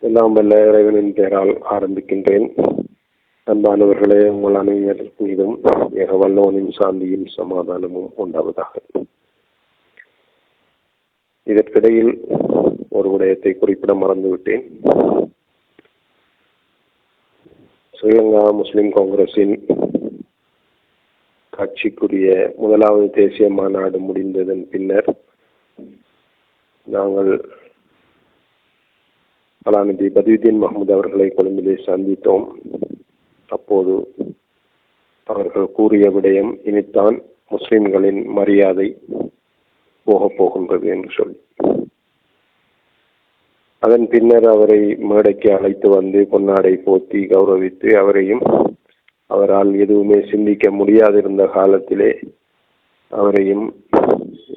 எல்லாம் வல்ல இறைவனின் பெயரால் ஆரம்பிக்கின்றேன். அன்பானவர்களே, உங்கள் அனைவர் மீதும் ஏக வல்லவனின் சாந்தியும் சமாதானமும் உண்டாவதாக. இதற்கிடையில் ஒரு விடயத்தை குறிப்பிட மறந்துவிட்டேன். ஸ்ரீலங்கா முஸ்லிம் காங்கிரசின் கட்சிக்குரிய முதலாவது தேசிய மாநாடு முடிந்ததன் பின்னர் நாங்கள் கலாநிதி பதியுதீன் மஹ்மூத் அவர்களை கொழும்பிலே சந்தித்தோம். அப்போது அவர்கள் கூறிய விடயம், இனித்தான் முஸ்லிம்களின் மரியாதை போகப் போகின்றது என்று சொல்லி, அதன் பின்னர் அவரை மேடைக்கு அழைத்து வந்து பொன்னாடை போத்தி கௌரவித்து, அவரையும் அவரால் எதுவுமே சிந்திக்க முடியாதிருந்த காலத்திலே அவரையும்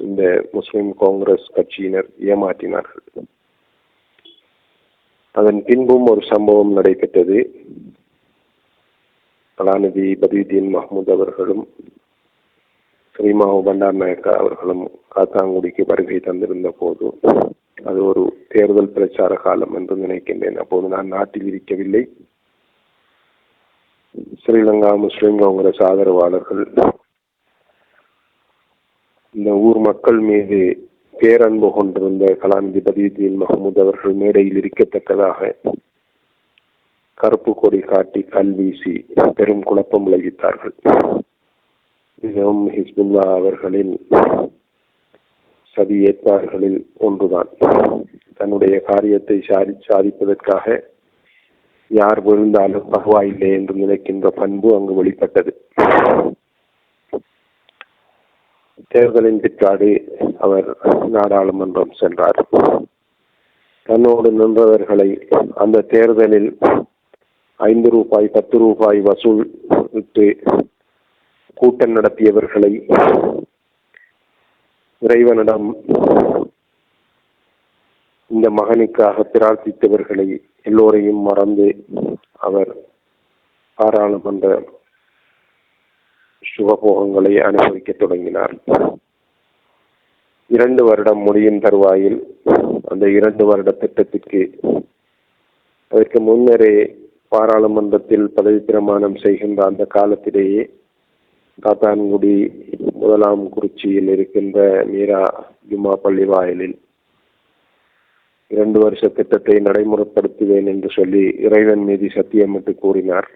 இந்த முஸ்லிம் காங்கிரஸ் கட்சியினர் ஏமாற்றினார்கள். அதன் பின்பும் ஒரு சம்பவம் நடைபெற்றது. கலாநிதி பதியுதீன் மஹ்மூத் அவர்களும் ஸ்ரீமாவு பண்டார் நாயக்கா அவர்களும் காத்தாங்குடிக்கு வருகை தந்திருந்த போது, அது ஒரு தேர்தல் பிரச்சார காலம் என்று நினைக்கின்றேன். அப்போது நான் நாட்டில் இருக்கவில்லை. ஸ்ரீலங்கா முஸ்லிம் காங்கிரஸ் ஆதரவாளர்கள் இந்த ஊர் மக்கள் மீது பேரன்பு கொண்டிருந்த கலாநிதி பதியுதீன் மஹ்மூத் அவர்கள் மேடையில் இருக்கத்தக்கதாக கருப்பு கொடி காட்டி கல் வீசி பெரும் குழப்பம் விளைவித்தார்கள். இதுவும் ஹிஸ்புல்லா அவர்களின் சதி ஏற்பாடுகளில் ஒன்றுதான். தன்னுடைய காரியத்தை சாதிப்பதற்காக யார் விழுந்தாலும் பரவாயில்லை என்று நினைக்கின்ற பண்பு அங்கு வெளிப்பட்டது. தேர்தலின் பிற்பாடு அவர் நாடாளுமன்றம் சென்றார். தன்னோடு நின்றவர்களை அந்த தேர்தலில் 5 ரூபாய் 10 ரூபாய் வசூல் விட்டு கூட்டம் நடத்தியவர்களை, இறைவனிடம் இந்த மகனுக்காக பிரார்த்தித்தவர்களை எல்லோரையும் மறந்து அவர் பாராளுமன்ற சுகபோகங்களை அனுபவிக்க தொடங்கினார். 2 வருடம் முடியும் தருவாயில் அந்த 2 வருட திட்டத்திற்கு அதற்கு முன்னரே பாராளுமன்றத்தில் பதவி பிரமாணம் செய்கின்ற அந்த காலத்திலேயே காத்தான்குடி 1ஆம் குறிச்சியில் இருக்கின்ற மீரா ஜும்மா பள்ளி வாயிலில் 2 வருஷ திட்டத்தை நடைமுறைப்படுத்துவேன் என்று சொல்லி இறைவன் மீது சத்தியமிட்டு கூறினார்.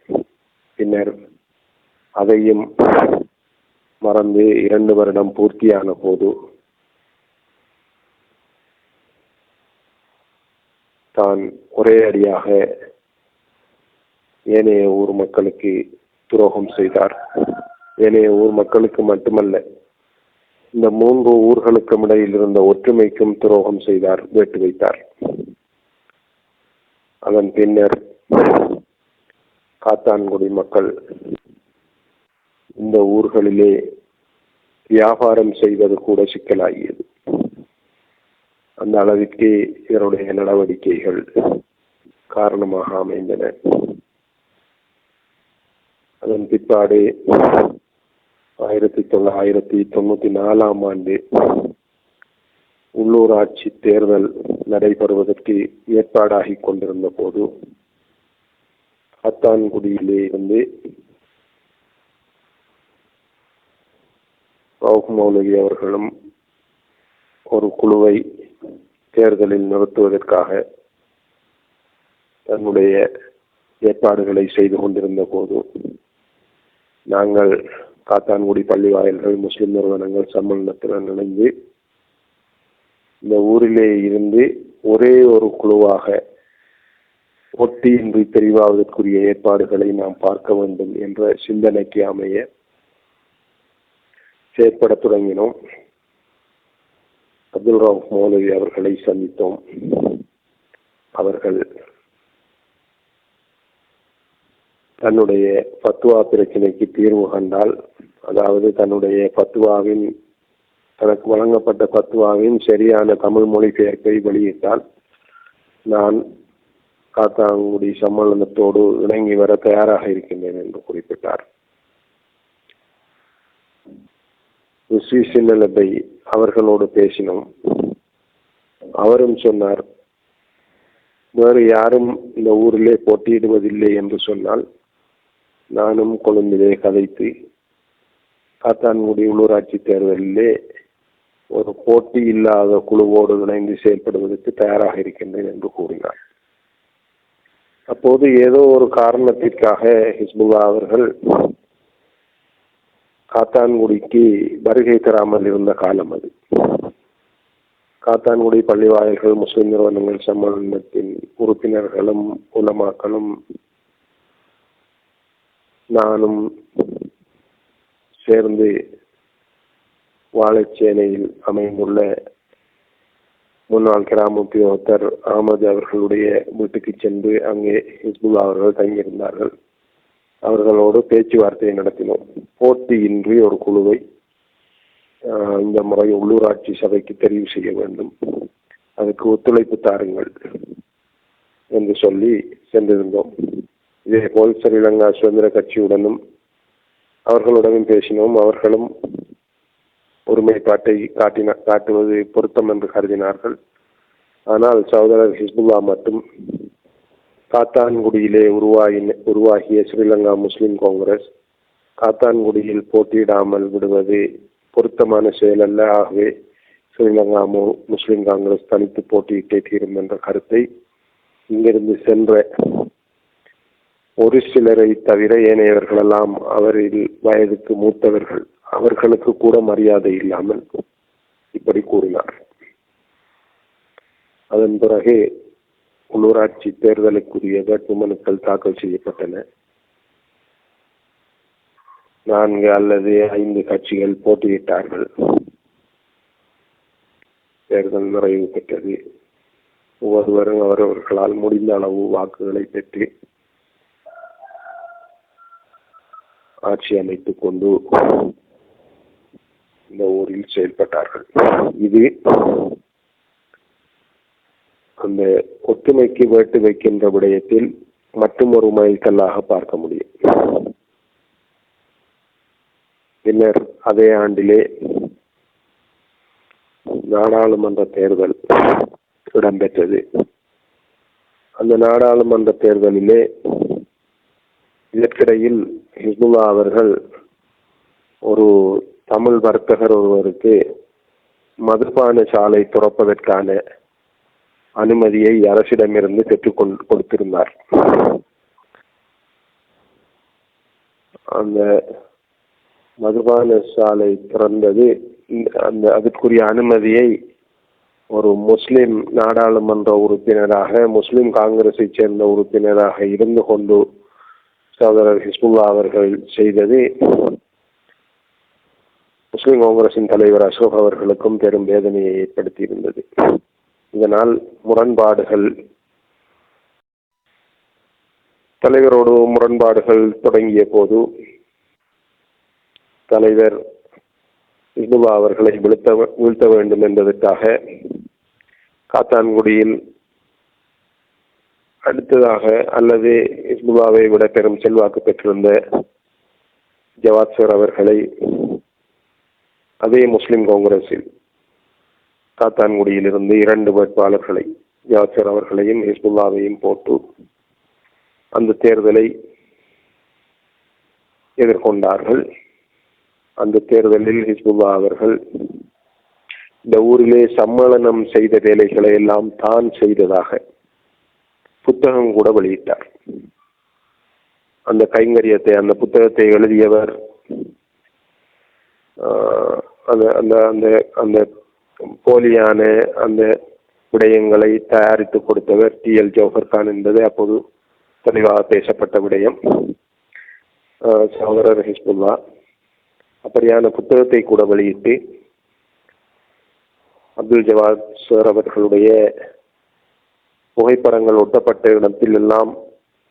பின்னர் அதையும் மறந்து 2 வருடம் பூர்த்தியான போது தான் ஒரே அடியாக ஏனைய ஊர் மக்களுக்கு துரோகம் செய்தார். ஏனைய ஊர் மக்களுக்கு மட்டுமல்ல, இந்த 3 ஊர்களுக்கும் இடையில் இருந்த ஒற்றுமைக்கும் துரோகம் செய்தார், வேட்டு வைத்தார். அதன் பின்னர் காத்தான்குடி மக்கள் இந்த ஊர்களிலே வியாபாரம் செய்வது கூட சிக்கலாகியது. அந்த அளவிற்கு இவருடைய நடவடிக்கைகள் காரணமாக அமைந்தன. அதன் பிற்பாடு 1994ஆம் ஆண்டு உள்ளூராட்சி தேர்தல் நடைபெறுவதற்கு ஏற்பாடாகி கொண்டிருந்த போது காத்தான்குடியிலே இருந்து ரவுஃப் மௌலவி அவர்களும் ஒரு குழுவை தேர்தலில் நிறுத்துவதற்காக தன்னுடைய ஏற்பாடுகளை செய்து கொண்டிருந்த போது, நாங்கள் காத்தான்குடி பள்ளி வாயில்கள் முஸ்லிம் நிறுவனங்கள் சம்மேளனத்துடன் இணைந்து இந்த ஊரிலே இருந்து ஒரே ஒரு குழுவாக போட்டியின்றி தெரிவாவதற்குரிய ஏற்பாடுகளை நாம் பார்க்க வேண்டும் என்ற சிந்தனைக்கு அமைய செயற்பட தொடங்கினோம். அப்துல் ரவுஃப் மௌலவி அவர்களை சந்தித்தோம். அவர்கள் தன்னுடைய ஃபத்வா பிரச்சனைக்கு தீர்வு கண்டால், அதாவது தன்னுடைய ஃபத்வாவின், தனக்கு வழங்கப்பட்ட ஃபத்வாவின் சரியான தமிழ் மொழிபெயர்ப்பை வெளியிட்டால் நான் காத்தான்குடி சம்மேளனத்தோடு இணங்கி வர தயாராக இருக்கின்றேன் என்று குறிப்பிட்டார். சின்னலபை அவர்களோடு பேசினோம். அவரும் சொன்னார், வேறு யாரும் இந்த ஊரிலே போட்டியிடுவதில்லை என்று சொன்னால் நானும் கொழும்பிலே கதைத்து காத்தான்குடி உள்ளூராட்சி தேர்தலிலே ஒரு போட்டி இல்லாத குழுவோடு இணைந்து செயல்படுவதற்கு தயாராக இருக்கின்றேன் என்று கூறினார். அப்போது ஏதோ ஒரு காரணத்திற்காக ஹிஸ்புல்லா அவர்கள் காத்தான்குடிக்கு வருகை தராமல் இருந்த காலம் அது. காத்தான்குடி பள்ளிவாயல்கள் முஸ்லிம் நிறுவனங்கள் சம்மேளனத்தின் உறுப்பினர்களும் உலமாக்களும் நானும் சேர்ந்து வாழைச்சேனையில் அமைந்துள்ள முன்னாள் கிராம உத்தியோகத்தர் அகமது அவர்களுடைய வீட்டுக்கு சென்று அங்கே ஹிஸ்புல்லா அவர்கள் தங்கியிருந்தார்கள். அவர்களோடு பேச்சுவார்த்தையை நடத்தினோம். போட்டியின்றி ஒரு குழுவை இந்த முறை உள்ளூராட்சி சபைக்கு தெரிவு செய்ய வேண்டும், அதுக்கு ஒத்துழைப்பு தாருங்கள் என்று சொல்லி சென்றிருந்தோம். இதே போல் ஸ்ரீலங்கா சுதந்திர கட்சியுடனும் அவர்களுடனும் பேசினோம். அவர்களும் ஒருமைப்பாட்டை காட்டுவது பொருத்தம் என்று கருதினார்கள். ஆனால் சகோதரர் ஹிஸ்புல்லா மட்டும் காத்தான்குடியிலே உருவாகிய ஸ்ரீலங்கா முஸ்லிம் காங்கிரஸ் காத்தான்குடியில் போட்டியிடாமல் விடுவது பொருத்தமான செயல் அல்ல, ஆகவே ஸ்ரீலங்கா முஸ்லிம் காங்கிரஸ் தனித்து போட்டியிட்டே தீரும் என்ற கருத்தை இங்கிருந்து சென்ற ஒரு சிலரை தவிர ஏனையவர்களெல்லாம் அவரில் வயதுக்கு மூத்தவர்கள், அவர்களுக்கு கூட மரியாதை இல்லாமல் இப்படி கூறினார். அதன் பிறகு உள்ளூராட்சி தேர்தலுக்குரிய வேட்புமனுக்கள் தாக்கல் செய்யப்பட்டன. 4 அல்லது 5 கட்சிகள் போட்டியிட்டார்கள். தேர்தல் நிறைவு பெற்றது. ஒவ்வொருவரும் அவரவர்களால் முடிந்த அளவு வாக்குகளை பெற்று ஆட்சி அமைத்துக் கொண்டு இந்த ஊரில் செயல்பட்டார்கள். இது அந்த ஒற்றுமைக்கு வேட்டு வைக்கின்ற விடயத்தில் மற்றும் ஒரு மைல்கல்லாக பார்க்க முடியும். பின்னர் அதே ஆண்டிலே நாடாளுமன்ற தேர்தல் இடம்பெற்றது. அந்த நாடாளுமன்ற தேர்தலிலே இதற்கிடையில் ஹிஸ்புல்லா அவர்கள் ஒரு தமிழ் வர்த்தகர் ஒருவருக்கு மதுபான சாலை துறப்பதற்கான அனுமதியை அரசிடமிருந்து பெற்றுக் கொடுத்திருந்தார். அந்த மதுபான சாலை திறந்தது, அதற்குரிய அனுமதியை ஒரு முஸ்லிம் நாடாளுமன்ற உறுப்பினராக, முஸ்லிம் காங்கிரஸை சேர்ந்த உறுப்பினராக இருந்து கொண்டு சகோதரர் ஹிஸ்புல்லா அவர்கள் செய்தது முஸ்லிம் காங்கிரசின் தலைவர் அசோக் அவர்களுக்கும் பெரும் வேதனையை ஏற்படுத்தி இருந்தது. இதனால் முரண்பாடுகள், தலைவரோடு முரண்பாடுகள் தொடங்கிய போது தலைவர் ஹிஸ்புல்லா அவர்களை வீழ்த்த வேண்டும் என்பதற்காக காத்தான்குடியில் அடுத்ததாக அல்லது ஹிஸ்புல்லாவை விட பெரும் செல்வாக்கு பெற்றிருந்த ஜவாத் சார் அவர்களை அதே முஸ்லிம் காங்கிரஸில் காத்தான்குடியில் இருந்து 2 வேட்பாளர்களை, ஜவாத் சார் அவர்களையும் ஹிஸ்புல்லாவையும் போட்டு அந்த தேர்தலை எதிர்கொண்டார்கள். அந்த தேர்தலில் ஹிஸ்புல்லா அவர்கள் இந்த ஊரிலே சம்மேளனம் செய்த வேலைகளை எல்லாம் தான் செய்ததாக புத்தகம் கூட வெளியிட்டார். அந்த கைங்கரியத்தை, அந்த புத்தகத்தை எழுதியவர், அந்த போலியான அந்த விடயங்களை தயாரித்து கொடுத்தவர் TL ஜௌஹர் கான் என்பது அப்போது தெளிவாக பேசப்பட்ட விடயம். சகோதரர் ஹிஸ்புல்லா அப்படியான புத்தகத்தை கூட வெளியிட்டு அப்துல் ஜவாத் சார் அவர்களுடைய புகைப்படங்கள் ஒட்டப்பட்ட இடத்தில் எல்லாம்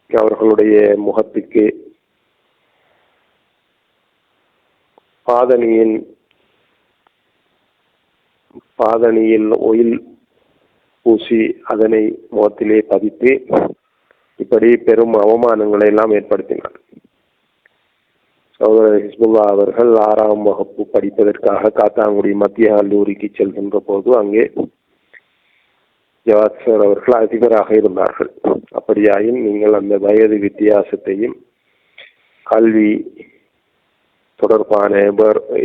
அவர்களுடைய முகத்துக்கு பாதணியில் ஒயில் பூசி அதனை முகத்திலே பதித்து இப்படி பெரும் அவமானங்களை எல்லாம் ஏற்படுத்தினார். சகோதரர் ஹிஸ்புல்லா அவர்கள் 6ஆம் வகுப்பு படிப்பதற்காக காத்தான்குடி மத்திய கல்லூரிக்கு செல்கின்ற போது அங்கே ஜவாத் சார் அவர்கள் அதிபராக இருந்தார்கள். அப்படியாயின் நீங்கள் அந்த வயது வித்தியாசத்தையும் கல்வி தொடர்பான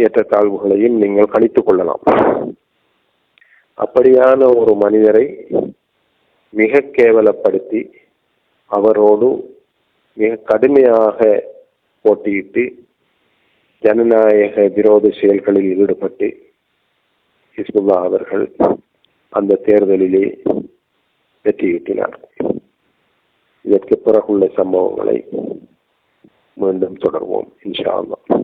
ஏற்றத்தாழ்வுகளையும் நீங்கள் கணித்துக் கொள்ளலாம். அப்படியான ஒரு மனிதரை மிக கேவலப்படுத்தி அவரோடு மிக கடுமையாக போட்டியிட்டு ஜனநாயக விரோத செயல்களில் ஈடுபட்டு ஹிஸ்புல்லா அவர்கள் அந்த தேர்தலிலே வெற்றியீட்டினார். இதற்கு பிறகுள்ள சம்பவங்களை மீண்டும் தொடர்வோம் இன்ஷா அல்லாஹ்.